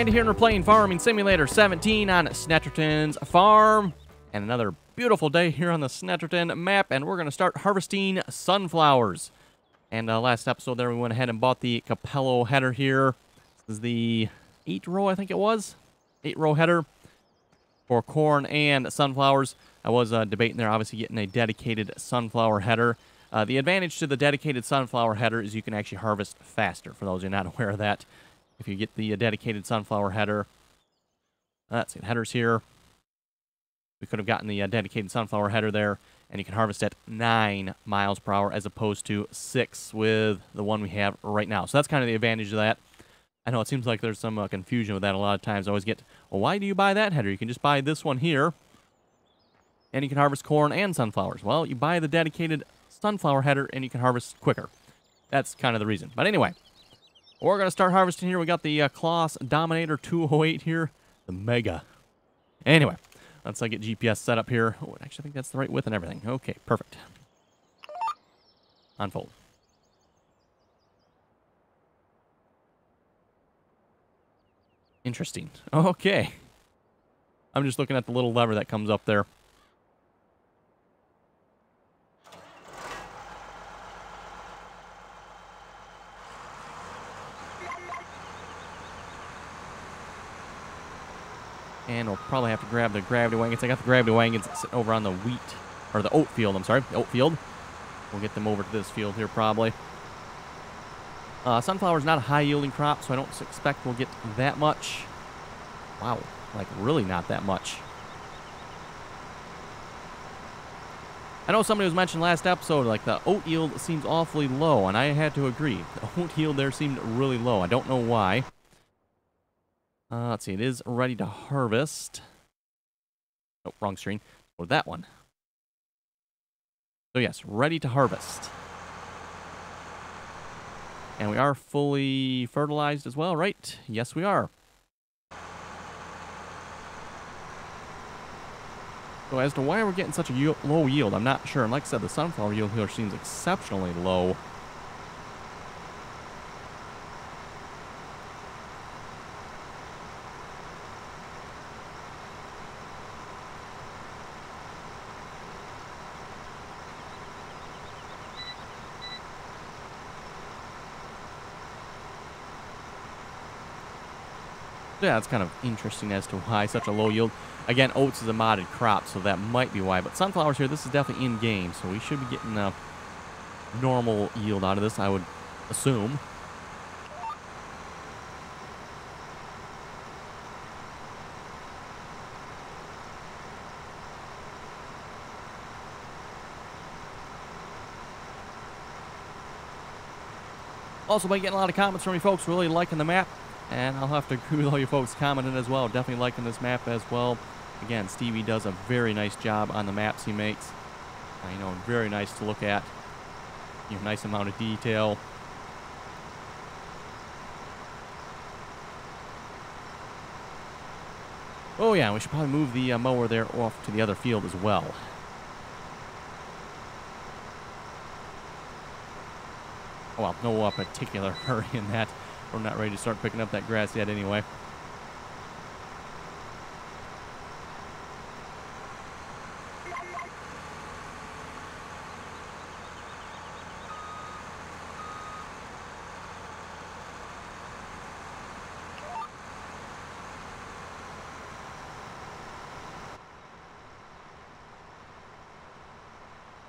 Randy here, and we're playing Farming Simulator 17 on Snettertons farm. And another beautiful day here on the Snetterton map, and we're going to start harvesting sunflowers. And last episode there, we went ahead and bought the Capello header here. This is the 8-row, I think it was. 8-row header for corn and sunflowers. I was debating there, obviously getting a dedicated sunflower header. The advantage to the dedicated sunflower header is you can actually harvest faster, for those who are not aware of that. If you get the dedicated sunflower header, let's see, the header's here. We could have gotten the dedicated sunflower header there, and you can harvest at 9 miles per hour as opposed to 6 with the one we have right now. So that's kind of the advantage of that. I know it seems like there's some confusion with that a lot of times. I always get, well, why do you buy that header? You can just buy this one here, and you can harvest corn and sunflowers. Well, you buy the dedicated sunflower header, and you can harvest quicker. That's kind of the reason. But anyway, we're going to start harvesting here. We got the Claas Dominator 208 here, the Mega. Anyway, let's get GPS set up here. Oh, actually, I think that's the right width and everything. Okay, perfect. Unfold. Interesting. Okay. I'm just looking at the little lever that comes up there. And we'll probably have to grab the gravity wagons. I got the gravity wagons sitting over on the wheat, or the oat field, I'm sorry, the oat field. We'll get them over to this field here probably. Sunflower is not a high-yielding crop, so I don't expect we'll get that much. Wow, like really not that much. I know somebody was mentioned last episode, like the oat yield seems awfully low, and I had to agree. The oat yield there seemed really low. I don't know why. Let's see, it is ready to harvest. Oh, wrong screen. Or that one. So yes, ready to harvest. And we are fully fertilized as well, right? Yes, we are. So as to why we're getting such a low yield, I'm not sure. And like I said, the sunflower yield here seems exceptionally low. Yeah, it's kind of interesting as to why such a low yield. Again, oats is a modded crop, so that might be why. But sunflowers here, this is definitely in-game, so we should be getting a normal yield out of this, I would assume. Also, been getting a lot of comments from you folks really liking the map. And I'll have to agree with all you folks commenting as well. Definitely liking this map as well. Again, Stevie does a very nice job on the maps he makes. You know, very nice to look at. You know, nice amount of detail. Oh yeah, we should probably move the mower there off to the other field as well. Well, no particular hurry in that. We're not ready to start picking up that grass yet anyway.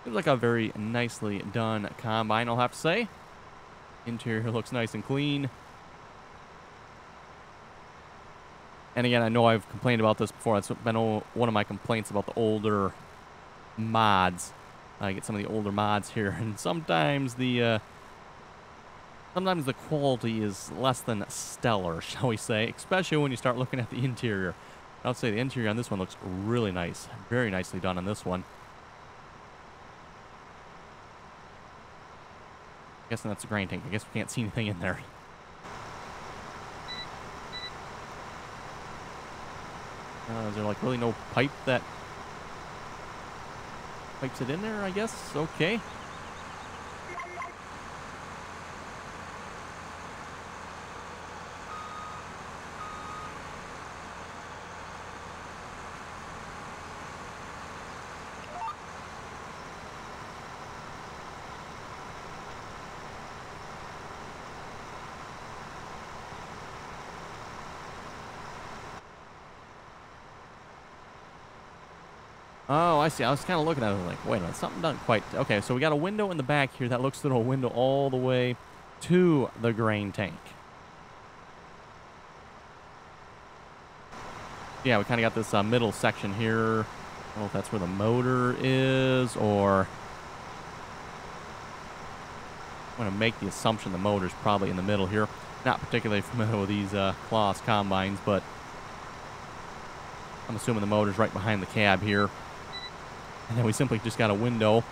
Seems like a very nicely done combine, I'll have to say. Interior looks nice and clean. And again, I know I've complained about this before. It's been one of my complaints about the older mods. I get some of the older mods here, and sometimes the quality is less than stellar, shall we say, especially when you start looking at the interior. I would say the interior on this one looks really nice. Very nicely done on this one. I'm guessing that's a grain tank. I guess we can't see anything in there. Is there like really no pipe that pipes it in there, I guess? Okay. Oh, I see. I was kind of looking at it like, wait a minute, something doesn't quite... Okay, so we got a window in the back here that looks through a window all the way to the grain tank. Yeah, we kind of got this middle section here. I don't know if that's where the motor is, or... I'm going to make the assumption the motor's probably in the middle here. Not particularly familiar with these Claas combines, but I'm assuming the motor's right behind the cab here. And then we simply just got a window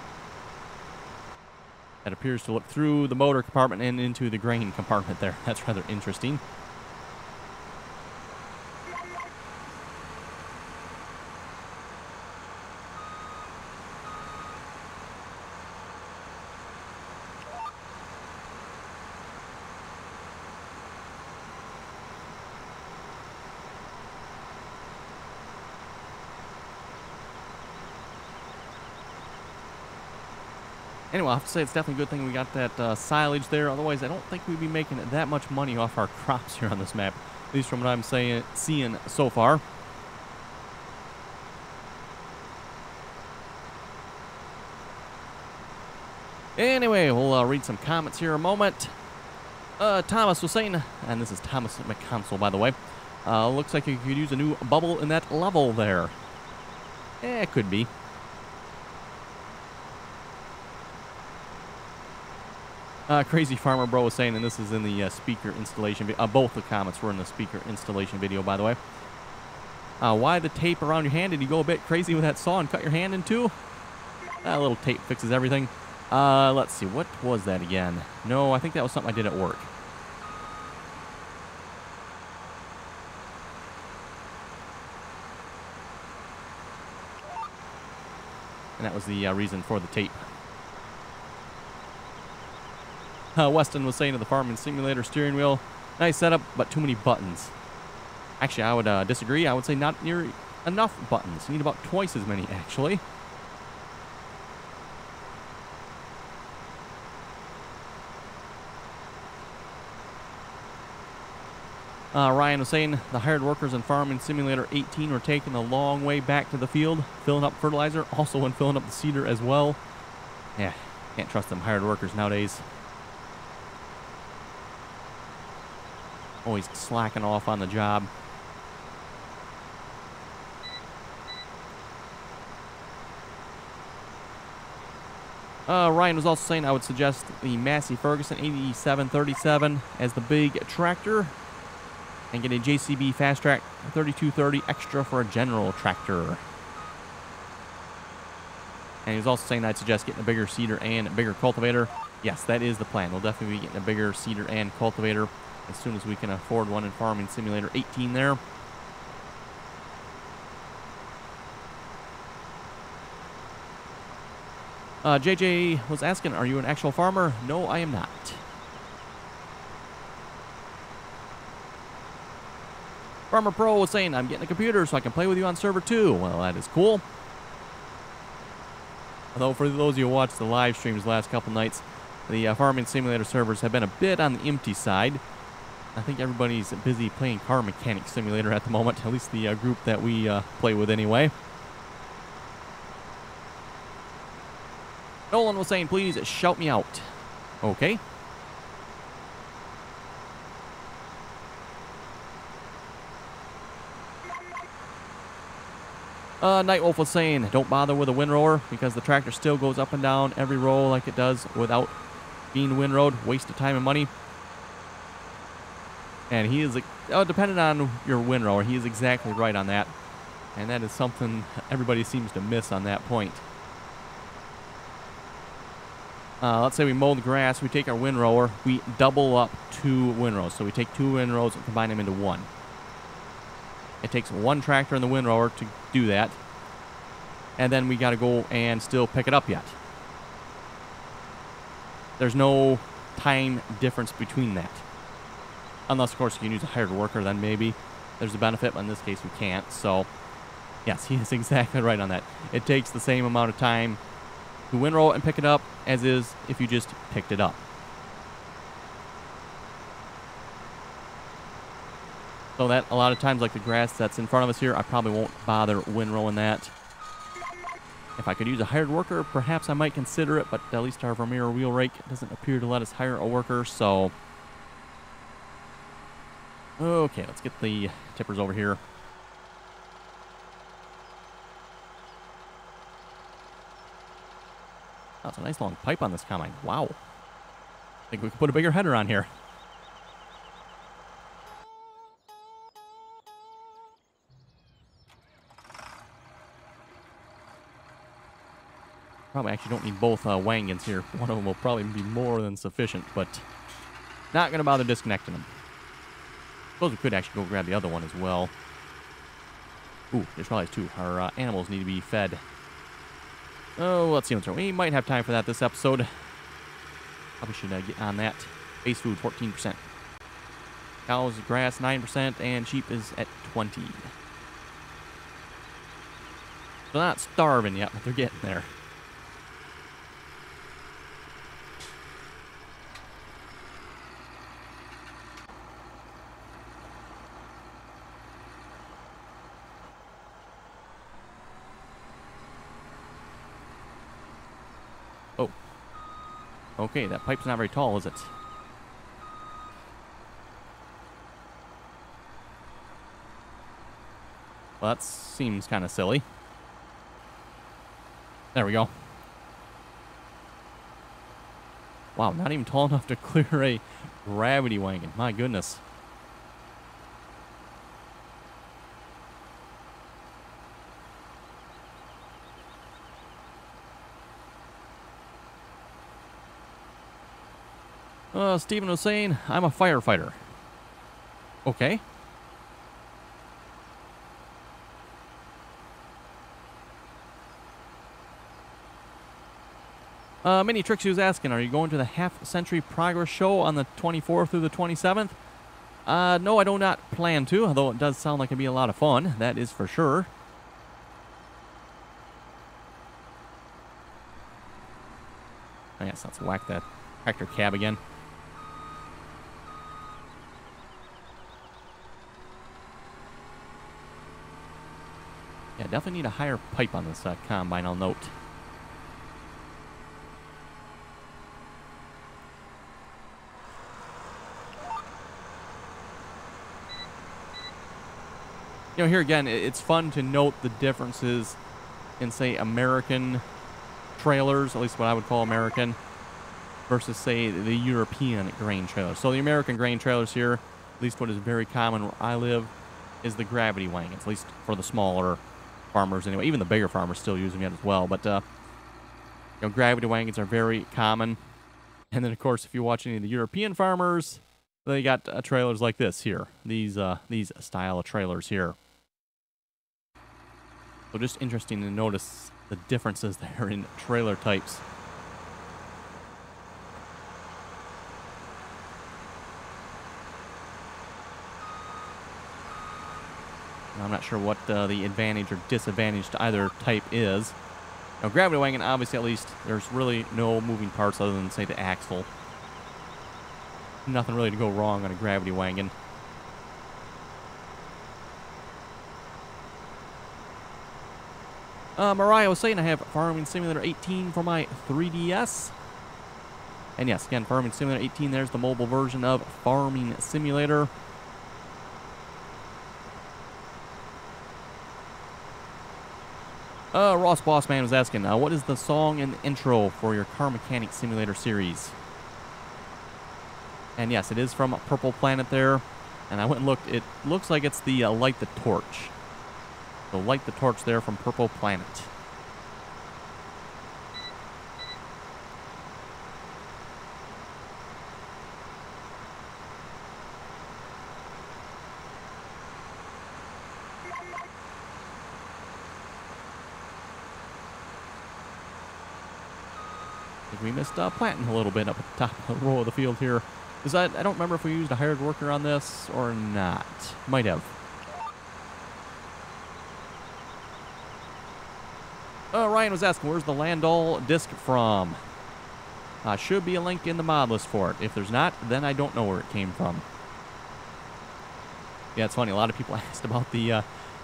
that appears to look through the motor compartment and into the grain compartment there. That's rather interesting. Anyway, I have to say it's definitely a good thing we got that silage there. Otherwise, I don't think we'd be making that much money off our crops here on this map. At least from what I'm seeing so far. Anyway, we'll read some comments here in a moment. Thomas was saying, and this is Thomas McConsole, by the way, looks like you could use a new bubble in that level there. It could be. Crazy Farmer Bro was saying, and this is in the speaker installation video. Both the comments were in the speaker installation video, by the way. Why the tape around your hand? Did you go a bit crazy with that saw and cut your hand in two? That little tape fixes everything. Let's see. What was that again? No, I think that was something I did at work. And that was the reason for the tape. Weston was saying to the Farming Simulator steering wheel, nice setup, but too many buttons. Actually, I would disagree. I would say not near enough buttons. You need about twice as many, actually. Ryan was saying the hired workers in Farming Simulator 18 were taking a long way back to the field, filling up fertilizer, also when filling up the seeder as well. Yeah, can't trust them hired workers nowadays. Always slacking off on the job. Ryan was also saying I would suggest the Massey Ferguson 8737 as the big tractor and get a JCB Fast Track 3230 extra for a general tractor. And he was also saying I'd suggest getting a bigger seeder and a bigger cultivator. Yes, that is the plan. We'll definitely be getting a bigger seeder and cultivator as soon as we can afford one in Farming Simulator 18 there. JJ was asking, are you an actual farmer? No, I am not. Farmer Pro was saying, I'm getting a computer so I can play with you on server 2. Well, that is cool. Although for those of you who watched the live streams the last couple nights, the Farming Simulator servers have been a bit on the empty side. I think everybody's busy playing Car Mechanic Simulator at the moment, at least the group that we play with anyway. Nolan was saying, please shout me out. Okay. Nightwolf was saying, don't bother with a windrower because the tractor still goes up and down every row like it does without being windrowed. Waste of time and money. And he is, depending on your windrower, he is exactly right on that. And that is something everybody seems to miss on that point. Let's say we mow the grass, we take our windrower, we double up 2 windrows. So we take 2 windrows and combine them into one. It takes 1 tractor and the windrower to do that. And then we got to go and still pick it up yet. There's no time difference between that. Unless, of course, you can use a hired worker, then maybe there's a benefit, but in this case we can't. So, yes, he is exactly right on that. It takes the same amount of time to windrow and pick it up as is if you just picked it up. So that, a lot of times, like the grass that's in front of us here, I probably won't bother windrowing that. If I could use a hired worker, perhaps I might consider it, but at least our Vermeer wheel rake doesn't appear to let us hire a worker, so... Okay, let's get the tippers over here. That's a nice long pipe on this combine. Wow. I think we could put a bigger header on here. Probably actually don't need both wagons here. One of them will probably be more than sufficient, but not going to bother disconnecting them. Suppose we could actually go grab the other one as well. Ooh, there's probably two. Our animals need to be fed. Oh, let's see what's wrong. We might have time for that this episode. Probably should get on that. Base food, 14%. Cows, grass, 9%, and sheep is at 20%. They're not starving yet, but they're getting there. Oh. Okay, that pipe's not very tall, is it? Well, that seems kind of silly. There we go. Wow, not even tall enough to clear a gravity wagon. My goodness. Stephen was saying, I'm a firefighter. Okay. Mini Trixie was asking, are you going to the Half Century Progress Show on the 24th through the 27th? No, I do not plan to, although it does sound like it'd be a lot of fun. That is for sure. I guess let's whack that tractor cab again. Yeah, definitely need a higher pipe on this combine, I'll note. You know, here again, it's fun to note the differences in, say, American trailers, at least what I would call American, versus, say, the European grain trailers. So the American grain trailers here, at least what is very common where I live, is the gravity wagons, at least for the smaller farmers anyway. Even the bigger farmers still use them yet as well. But, you know, gravity wagons are very common. And then, of course, if you watch any of the European farmers, they got trailers like this here. These style of trailers here. So just interesting to notice the differences there in trailer types. I'm not sure what the advantage or disadvantage to either type is. Now, gravity wagon, obviously, at least, there's really no moving parts other than, say, the axle. Nothing really to go wrong on a gravity wagon. Mariah was saying I have Farming Simulator 18 for my 3DS. And yes, again, Farming Simulator 18, there's the mobile version of Farming Simulator. Ross Bossman was asking, what is the song and the intro for your Car Mechanic Simulator series? And yes, it is from Purple Planet there. And I went and looked. It looks like it's the Light the Torch. So Light the Torch there from Purple Planet. We missed planting a little bit up at the top of the row of the field here. Because I don't remember if we used a hired worker on this or not. Might have. Ryan was asking, where's the Landau disc from? Should be a link in the mod list for it. If there's not, then I don't know where it came from. Yeah, it's funny. A lot of people asked about the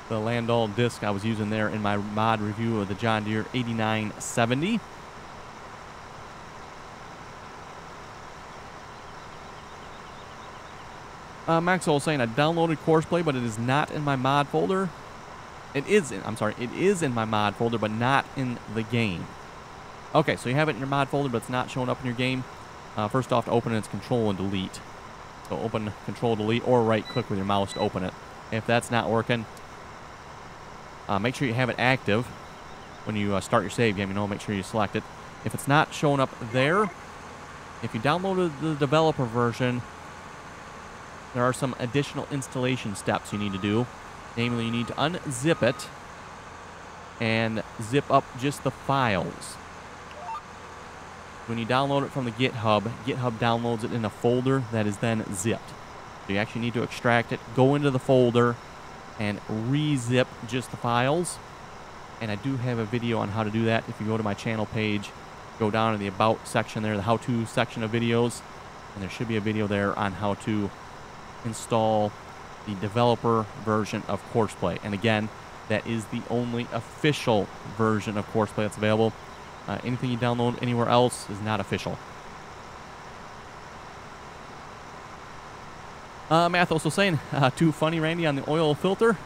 the Landau disc I was using there in my mod review of the John Deere 8970. Maxwell was saying I downloaded Courseplay, but it is not in my mod folder. It is in my mod folder, but not in the game. Okay, so you have it in your mod folder, but it's not showing up in your game. First off, to open it, it's Control and Delete. So open Control Delete, or right-click with your mouse to open it. If that's not working, make sure you have it active when you start your save game. Make sure you select it. If it's not showing up there, if you downloaded the developer version, there are some additional installation steps you need to do. Namely, you need to unzip it and zip up just the files. When you download it from the GitHub downloads it in a folder that is then zipped. So you actually need to extract it, go into the folder, and re-zip just the files. And I do have a video on how to do that. If you go to my channel page, go down to the About section there, the How-To section of videos, and there should be a video there on how to install the developer version of Courseplay. And again, that is the only official version of Courseplay that's available. Anything you download anywhere else is not official. Math also saying, too funny, Randy, on the oil filter.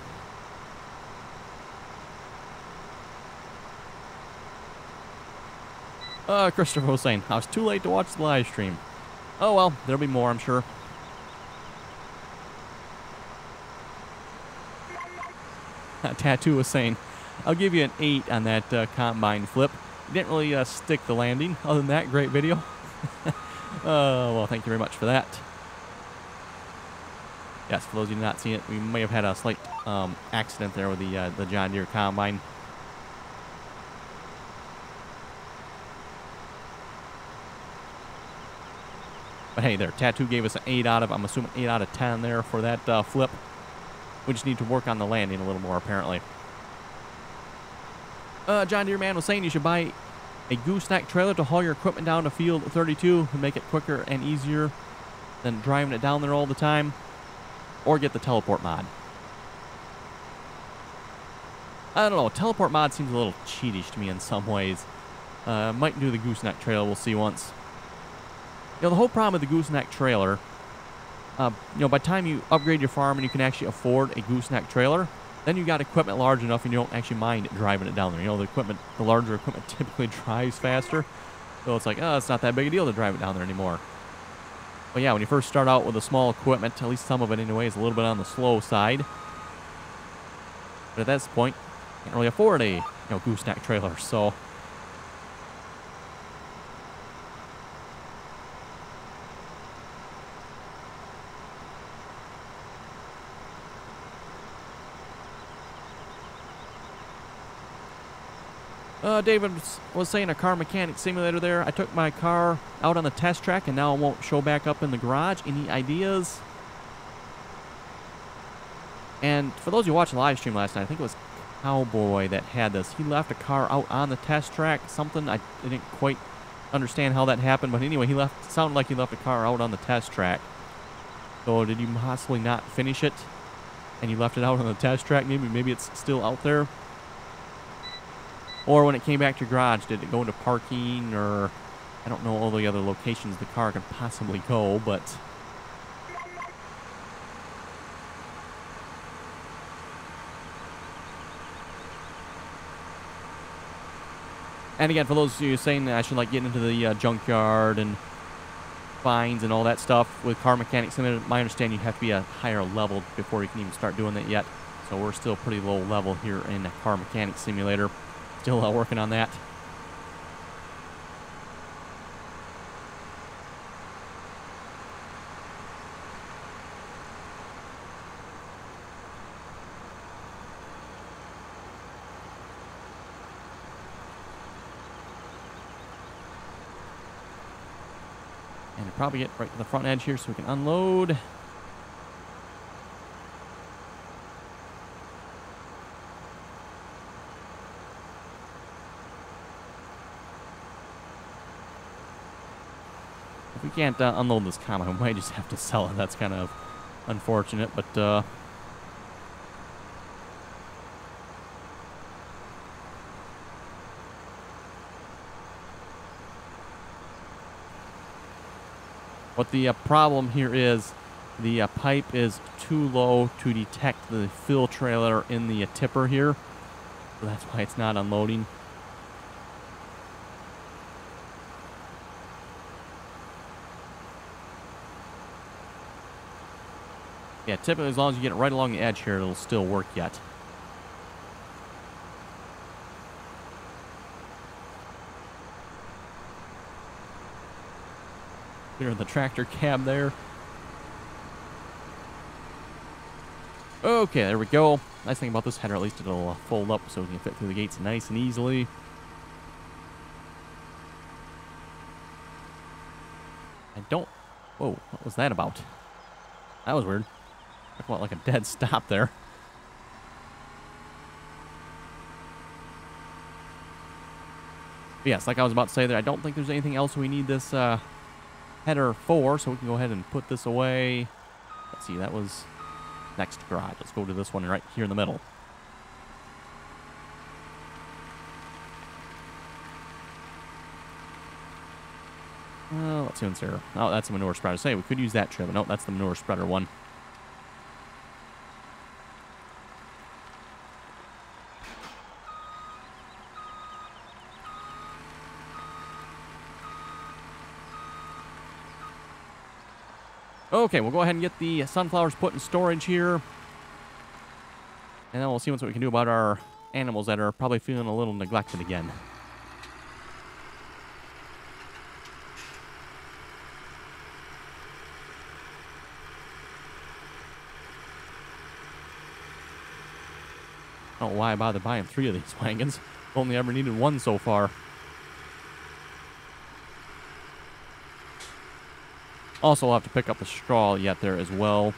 Christopher was saying, I was too late to watch the live stream. Oh well, there'll be more, I'm sure. Tattoo was saying, I'll give you an 8 on that combine flip. You didn't really stick the landing. Other than that, great video. Well, thank you very much for that. Yes, for those of you who have not seen it, we may have had a slight accident there with the John Deere combine. But hey, there, Tattoo gave us an 8 out of, I'm assuming 8 out of 10 there for that flip. We just need to work on the landing a little more, apparently. John Deere Man was saying you should buy a gooseneck trailer to haul your equipment down to field 32 to make it quicker and easier than driving it down there all the time. Or get the teleport mod. I don't know, teleport mod seems a little cheatish to me in some ways. Might do the gooseneck trailer, we'll see once. The whole problem with the gooseneck trailer, by the time you upgrade your farm and you can actually afford a gooseneck trailer, then you got equipment large enough and you don't actually mind driving it down there. The larger equipment typically drives faster. So it's like, oh, it's not that big a deal to drive it down there anymore. But yeah, when you first start out with a small equipment, at least some of it anyway, is a little bit on the slow side. But at this point, you can't really afford a gooseneck trailer, so... David was saying a car mechanic simulator there. I took my car out on the test track and now it won't show back up in the garage. Any ideas? And for those who watched the live stream last night, I think it was Cowboy that had this. He left a car out on the test track. Something, I didn't quite understand how that happened. But anyway, sounded like he left a car out on the test track. So did you possibly not finish it? And you left it out on the test track? Maybe it's still out there? Or when it came back to your garage, did it go into parking, or I don't know all the other locations the car could possibly go, but... And again, for those of you saying that I should get into the junkyard and fines and all that stuff with car mechanics, my understanding you have to be a higher level before you can even start doing that yet. So we're still pretty low level here in the car mechanic simulator. Still working on that. And probably get right to the front edge here so we can unload. If we can't unload this combine, we might just have to sell it. That's kind of unfortunate, but But the problem here is the pipe is too low to detect the fill trailer in the tipper here. So that's why it's not unloading. Yeah, typically as long as you get it right along the edge here, it'll still work yet. Clear the tractor cab there. Okay, there we go. Nice thing about this header, at least it'll fold up so we can fit through the gates nice and easily. I don't... Whoa, what was that about? That was weird. I felt like a dead stop there. But yes, like I was about to say there, I don't think there's anything else we need this header for, so we can go ahead and put this away. Let's see, that was next garage. Let's go to this one right here in the middle. Let's see what's here. Oh, that's a manure spreader. Say, we could use that trip, but no, that's the manure spreader one. Okay, we'll go ahead and get the sunflowers put in storage here. And then we'll see what we can do about our animals that are probably feeling a little neglected again. I don't know why I bothered buying 3 of these wagons. Only ever needed 1 so far. Also, we'll have to pick up the straw yet there as well.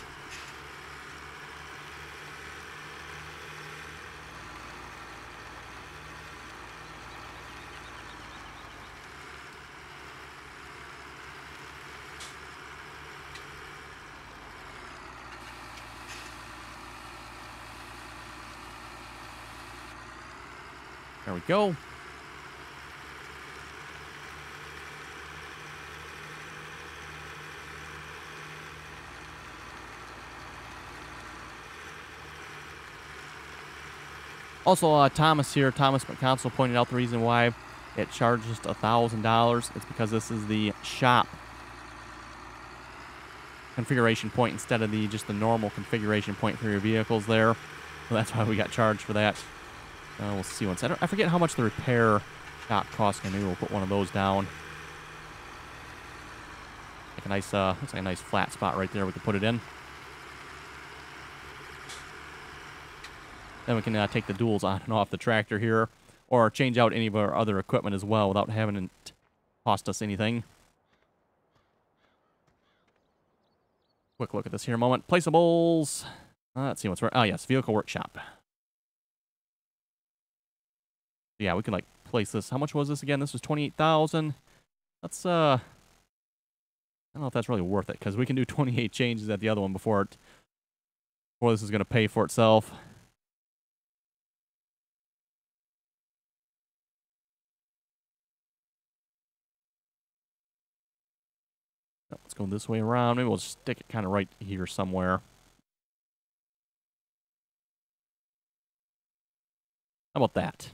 There we go. Also, Thomas here, Thomas McConsell pointed out the reason why it charged just $1,000. It's because this is the shop configuration point instead of just the normal configuration point for your vehicles there. So that's why we got charged for that. We'll see once. I forget how much the repair shop costs. Maybe we'll put one of those down. Like a nice, looks like a nice flat spot right there. We can put it in. Then we can take the duals on and off the tractor here, or change out any of our other equipment as well without having it cost us anything. Quick look at this here a moment. Placeables. Let's see what's right. Oh, yes, vehicle workshop. Yeah, we can like place this. How much was this again? This was 28,000. That's I don't know if that's really worth it because we can do 28 changes at the other one before this is going to pay for itself. Let's go this way around. Maybe we'll stick it kind of right here somewhere. How about that?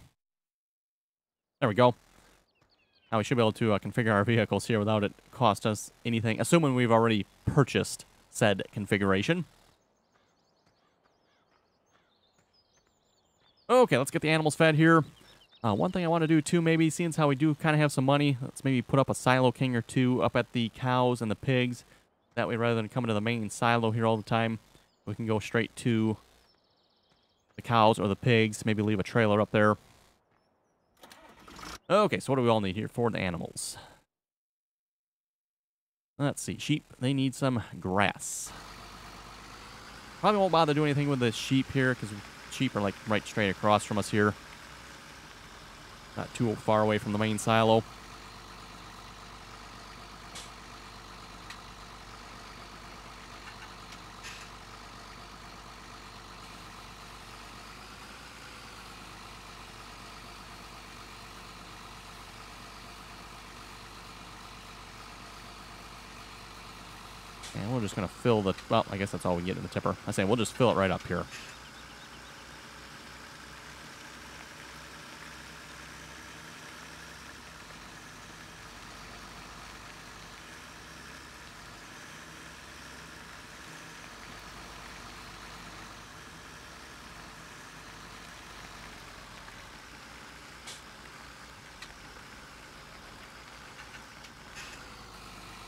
There we go. Now we should be able to configure our vehicles here without it cost us anything, assuming we've already purchased said configuration. Okay, let's get the animals fed here. One thing I want to do too, maybe, seeing as how we do kind of have some money, let's maybe put up a silo king or 2 up at the cows and the pigs. That way, rather than coming to the main silo here all the time, we can go straight to the cows or the pigs. Maybe leave a trailer up there. Okay, so what do we all need here for the animals? Let's see. Sheep, they need some grass. Probably won't bother doing anything with the sheep here because sheep are like right straight across from us here. Not too far away from the main silo. And we're just going to fill the... Well, I guess that's all we get in the tipper. I say we'll just fill it right up here.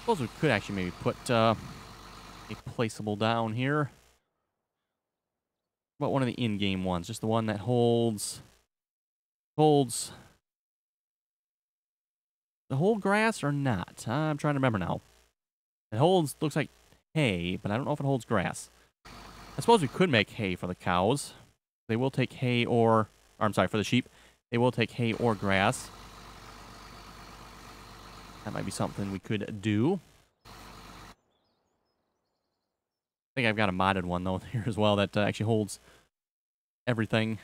Suppose we could actually maybe put a placeable down here. What about one of the in-game ones? Just the one that holds the whole grass or not? I'm trying to remember now. It holds, looks like hay, but I don't know if it holds grass. I suppose we could make hay for the cows. They will take hay or I'm sorry, for the sheep. They will take hay or grass. That might be something we could do. I think I've got a modded one, though, here as well that actually holds everything.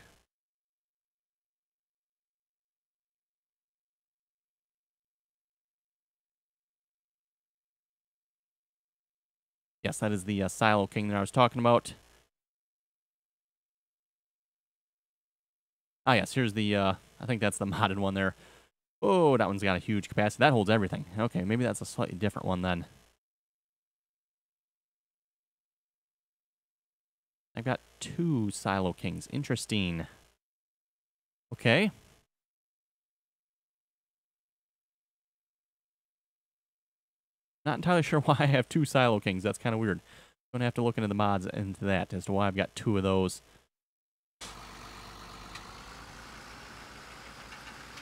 Yes, that is the Silo King that I was talking about. Ah, yes, here's the, I think that's the modded one there. Oh, that one's got a huge capacity. That holds everything. Okay, maybe that's a slightly different one then. I've got 2 Silo Kings. Interesting. Okay. Not entirely sure why I have 2 Silo Kings. That's kind of weird. I'm going to have to look into the mods into that as to why I've got 2 of those.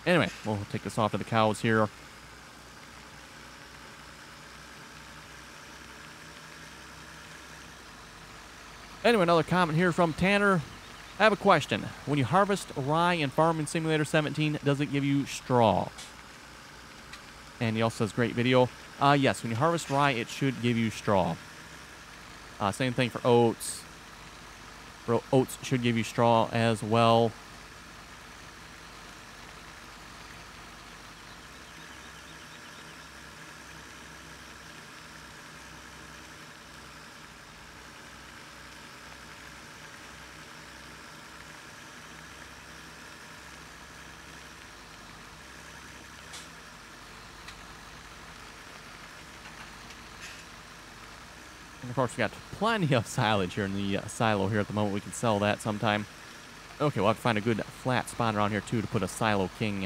Anyway, we'll take this off to the cows here. Anyway, another comment here from Tanner. I have a question. When you harvest rye in Farming Simulator 17, does it give you straw? And he also says, great video. Yes, when you harvest rye, it should give you straw. Same thing for oats. Oats should give you straw as well. And of course, we got plenty of silage here in the silo here at the moment. We can sell that sometime. Okay, we'll have to find a good flat spot around here, too, to put a Silo King.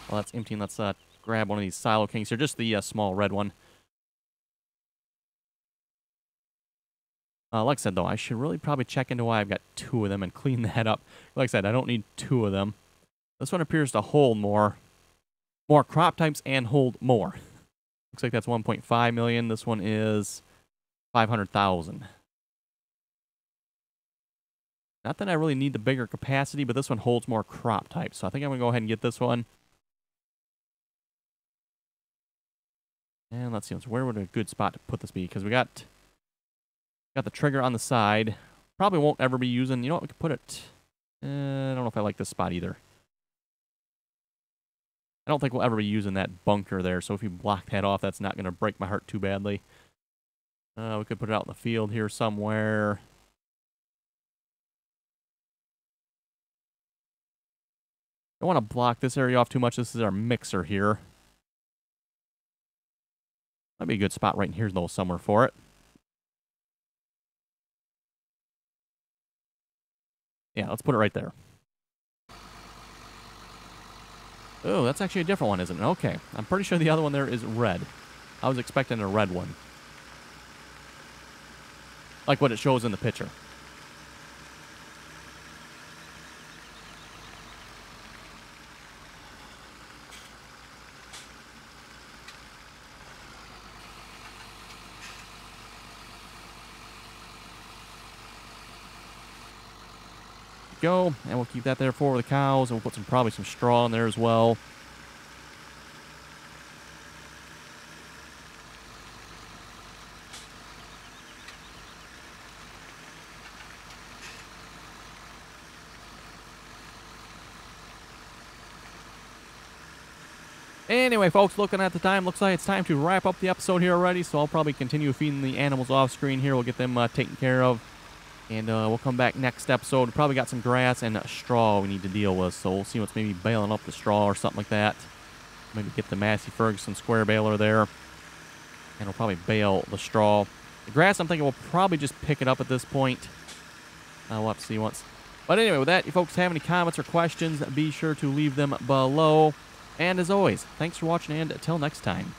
Well, that's empty. Let's grab one of these Silo Kings here. Just the small red one. Like I said, though, I should really probably check into why I've got 2 of them and clean that up. Like I said, I don't need 2 of them. This one appears to hold more crop types and hold more. Looks like that's 1.5 million. This one is 500,000. Not that I really need the bigger capacity, but this one holds more crop types. So I think I'm going to go ahead and get this one. And let's see, where would a good spot to put this be? Because we got the trigger on the side. Probably won't ever be using. You know what? We could put it... I don't know if I like this spot either. I don't think we'll ever be using that bunker there, so if you block that off, that's not going to break my heart too badly. We could put it out in the field here somewhere. Don't want to block this area off too much. This is our mixer here. Might be a good spot right in here, though, somewhere for it. Yeah, let's put it right there. Oh, that's actually a different one, isn't it? Okay. I'm pretty sure the other one there is red. I was expecting a red one. Like what it shows in the picture. Go, and we'll keep that there for the cows, and we'll put probably some straw in there as well. Anyway, folks, looking at the time, looks like it's time to wrap up the episode here already, so I'll probably continue feeding the animals off screen here. We'll get them taken care of, and we'll come back next episode. We probably got some grass and straw we need to deal with, so we'll see what's maybe baling up the straw or something like that. Maybe get the Massey Ferguson square baler there, and we'll probably bale the straw. The grass, I'm thinking we'll probably just pick it up at this point. We'll have to see once. But anyway, with that, if you folks have any comments or questions, be sure to leave them below. And as always, thanks for watching, and until next time.